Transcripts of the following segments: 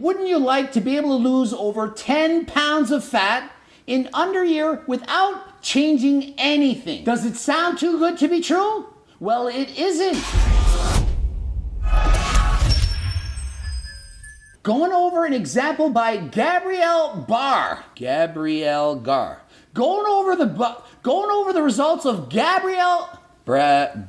Wouldn't you like to be able to lose over 10 pounds of fat in under a year without changing anything? Does it sound too good to be true? Well, it isn't. Going over an example by Gabrielle Gar. Going over the results of Gabrielle Gar.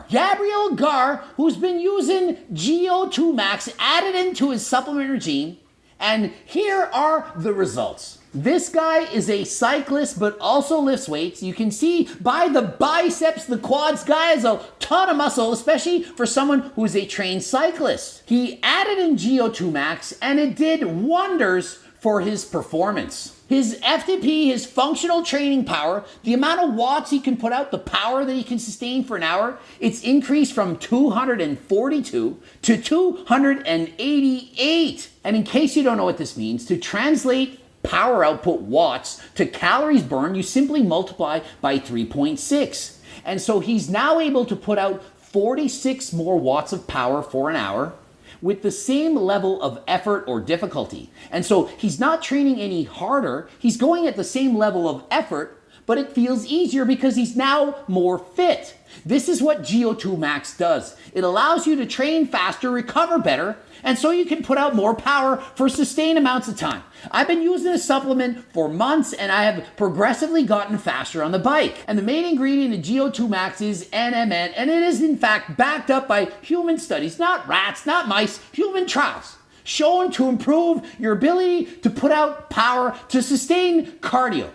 Gabrielle Gar, who's been using GO2 Max added into his supplement regime, and here are the results. This guy is a cyclist, but also lifts weights. You can see by the biceps, the quads, guy has a ton of muscle, especially for someone who is a trained cyclist. He added in GO2 Max, and it did wonders for his performance. His FTP, his functional training power, the amount of watts he can put out, the power that he can sustain for an hour, it's increased from 242 to 288. And in case you don't know what this means, to translate power output watts to calories burned, you simply multiply by 3.6. And so he's now able to put out 46 more watts of power for an hour with the same level of effort or difficulty. And so he's not training any harder, he's going at the same level of effort, but it feels easier because he's now more fit. This is what GO2 Max does. It allows you to train faster, recover better, and so you can put out more power for sustained amounts of time. I've been using this supplement for months and I have progressively gotten faster on the bike. And the main ingredient in GO2 Max is NMN, and it is in fact backed up by human studies, not rats, not mice, human trials, shown to improve your ability to put out power to sustain cardio.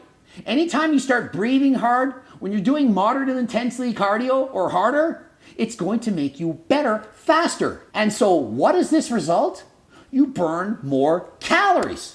Anytime you start breathing hard, when you're doing moderate intensity cardio or harder, it's going to make you better, faster. And so what is this result? You burn more calories.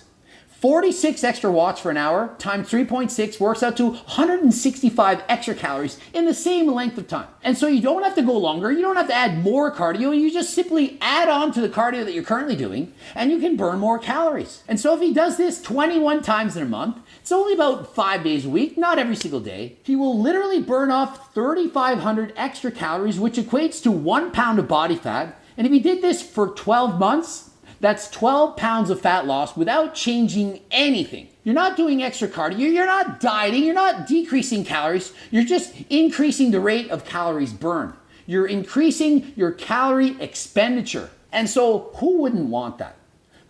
46 extra watts for an hour times 3.6 works out to 165 extra calories in the same length of time. And so you don't have to go longer, you don't have to add more cardio, you just simply add on to the cardio that you're currently doing and you can burn more calories. And so if he does this 21 times in a month, it's only about 5 days a week, not every single day, he will literally burn off 3,500 extra calories, which equates to 1 pound of body fat. And if he did this for 12 months, that's 12 pounds of fat loss without changing anything. You're not doing extra cardio, you're not dieting, you're not decreasing calories, you're just increasing the rate of calories burned. You're increasing your calorie expenditure. And so who wouldn't want that?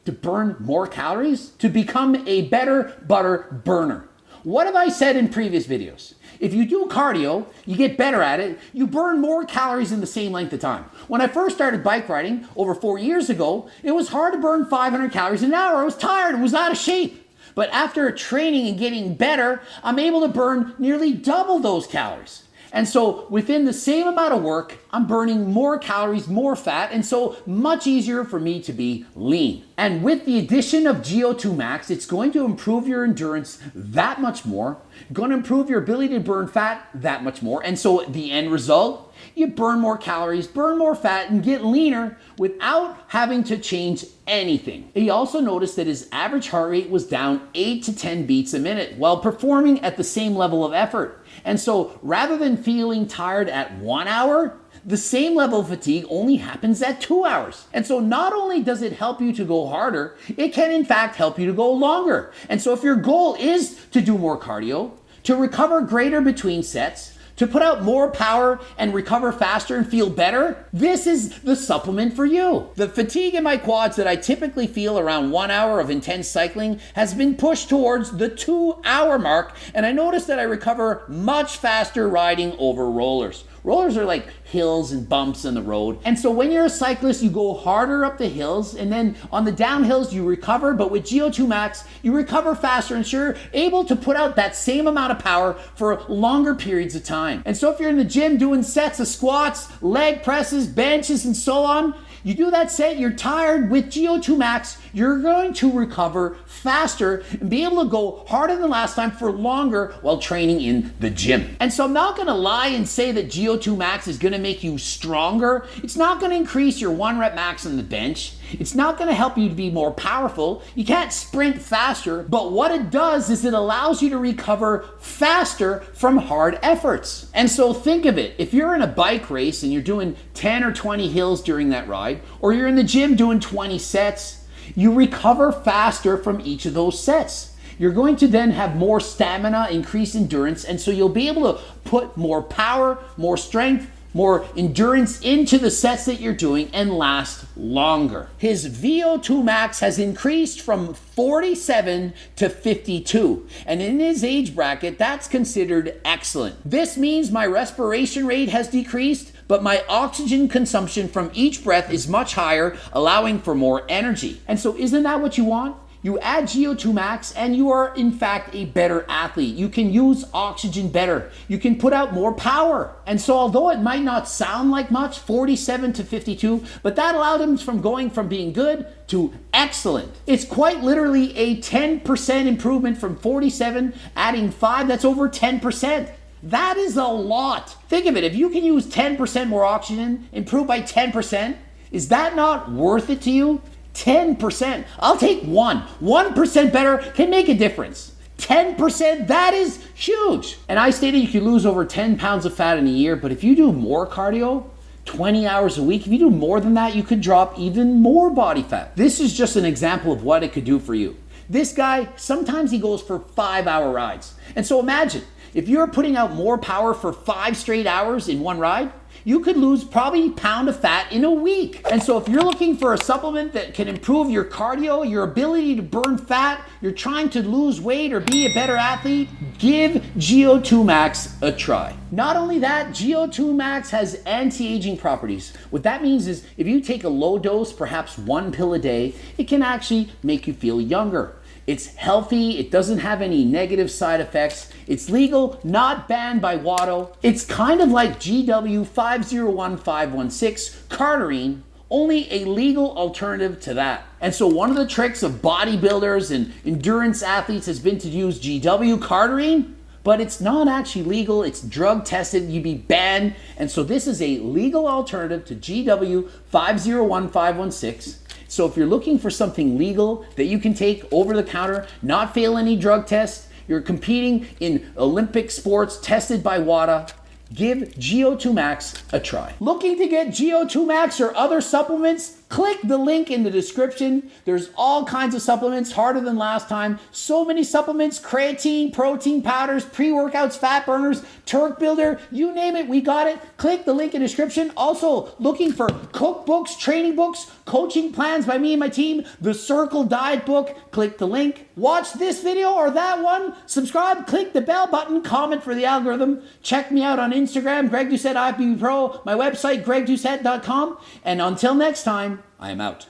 To burn more calories? To become a better butter burner. What have I said in previous videos? If you do cardio, you get better at it, you burn more calories in the same length of time. When I first started bike riding over 4 years ago, it was hard to burn 500 calories an hour. I was tired, I was out of shape. But after training and getting better, I'm able to burn nearly double those calories. And so within the same amount of work, I'm burning more calories, more fat, and so much easier for me to be lean. And with the addition of GO2 Max, it's going to improve your endurance that much more, going to improve your ability to burn fat that much more. And so the end result, you burn more calories, burn more fat, and get leaner without having to change anything. He also noticed that his average heart rate was down 8 to 10 beats a minute while performing at the same level of effort. And so rather than feeling tired at 1 hour, the same level of fatigue only happens at 2 hours. And so not only does it help you to go harder, it can in fact help you to go longer. And so if your goal is to do more cardio, to recover greater between sets, to put out more power and recover faster and feel better, this is the supplement for you. The fatigue in my quads that I typically feel around 1 hour of intense cycling has been pushed towards the 2 hour mark, and I noticed that I recover much faster riding over rollers. Rollers are like hills and bumps in the road. And so when you're a cyclist, you go harder up the hills, and then on the downhills you recover, but with GO2 Max, you recover faster and you're able to put out that same amount of power for longer periods of time. And so if you're in the gym doing sets of squats, leg presses, benches, and so on, you do that set, you're tired, with GO2 Max, you're going to recover faster and be able to go harder than last time for longer while training in the gym. And so I'm not gonna lie and say that GO2 Max is gonna make you stronger. It's not gonna increase your 1 rep max on the bench. It's not gonna help you to be more powerful. You can't sprint faster, but what it does is it allows you to recover faster from hard efforts. And so think of it, if you're in a bike race and you're doing 10 or 20 hills during that ride, right? Or you're in the gym doing 20 sets, you recover faster from each of those sets. You're going to then have more stamina, increased endurance, and so you'll be able to put more power, more strength, more endurance into the sets that you're doing and last longer. His VO2 max has increased from 47 to 52, and in his age bracket, that's considered excellent. This means my respiration rate has decreased, but my oxygen consumption from each breath is much higher, allowing for more energy. And so isn't that what you want? You add GO2 max and you are in fact a better athlete. You can use oxygen better. You can put out more power. And so although it might not sound like much, 47 to 52, but that allowed him from going from being good to excellent. It's quite literally a 10% improvement from 47, adding 5, that's over 10%. That is a lot. Think of it, if you can use 10% more oxygen, improve by 10%, is that not worth it to you? 10%. I'll take 1% better can make a difference. 10%, that is huge. And I stated you could lose over 10 pounds of fat in a year, but if you do more cardio, 20 hours a week, if you do more than that, you could drop even more body fat. This is just an example of what it could do for you. This guy, sometimes he goes for 5-hour rides. And so imagine, if you're putting out more power for 5 straight hours in one ride, you could lose probably a pound of fat in a week. And so if you're looking for a supplement that can improve your cardio, your ability to burn fat, you're trying to lose weight or be a better athlete, give GO2 Max a try. Not only that, GO2 Max has anti-aging properties. What that means is if you take a low dose, perhaps 1 pill a day, it can actually make you feel younger. It's healthy, it doesn't have any negative side effects, it's legal, not banned by WADO. It's kind of like GW 501516 Cardarine, only a legal alternative to that. And so one of the tricks of bodybuilders and endurance athletes has been to use GW Cardarine, but it's not actually legal, it's drug tested, you'd be banned. And so this is a legal alternative to GW 501516. So if you're looking for something legal that you can take over the counter, not fail any drug tests, you're competing in Olympic sports tested by WADA, give GO2 Max a try. Looking to get GO2 Max or other supplements? Click the link in the description. There's all kinds of supplements, harder than last time. So many supplements, creatine, protein powders, pre-workouts, fat burners, Turk Builder, you name it, we got it. Click the link in the description. Also, looking for cookbooks, training books, coaching plans by me and my team, the Circle Diet book, click the link. Watch this video or that one, subscribe, click the bell button, comment for the algorithm. Check me out on Instagram, Greg Doucette IFBB Pro, my website, gregdoucette.com. And until next time, I am out.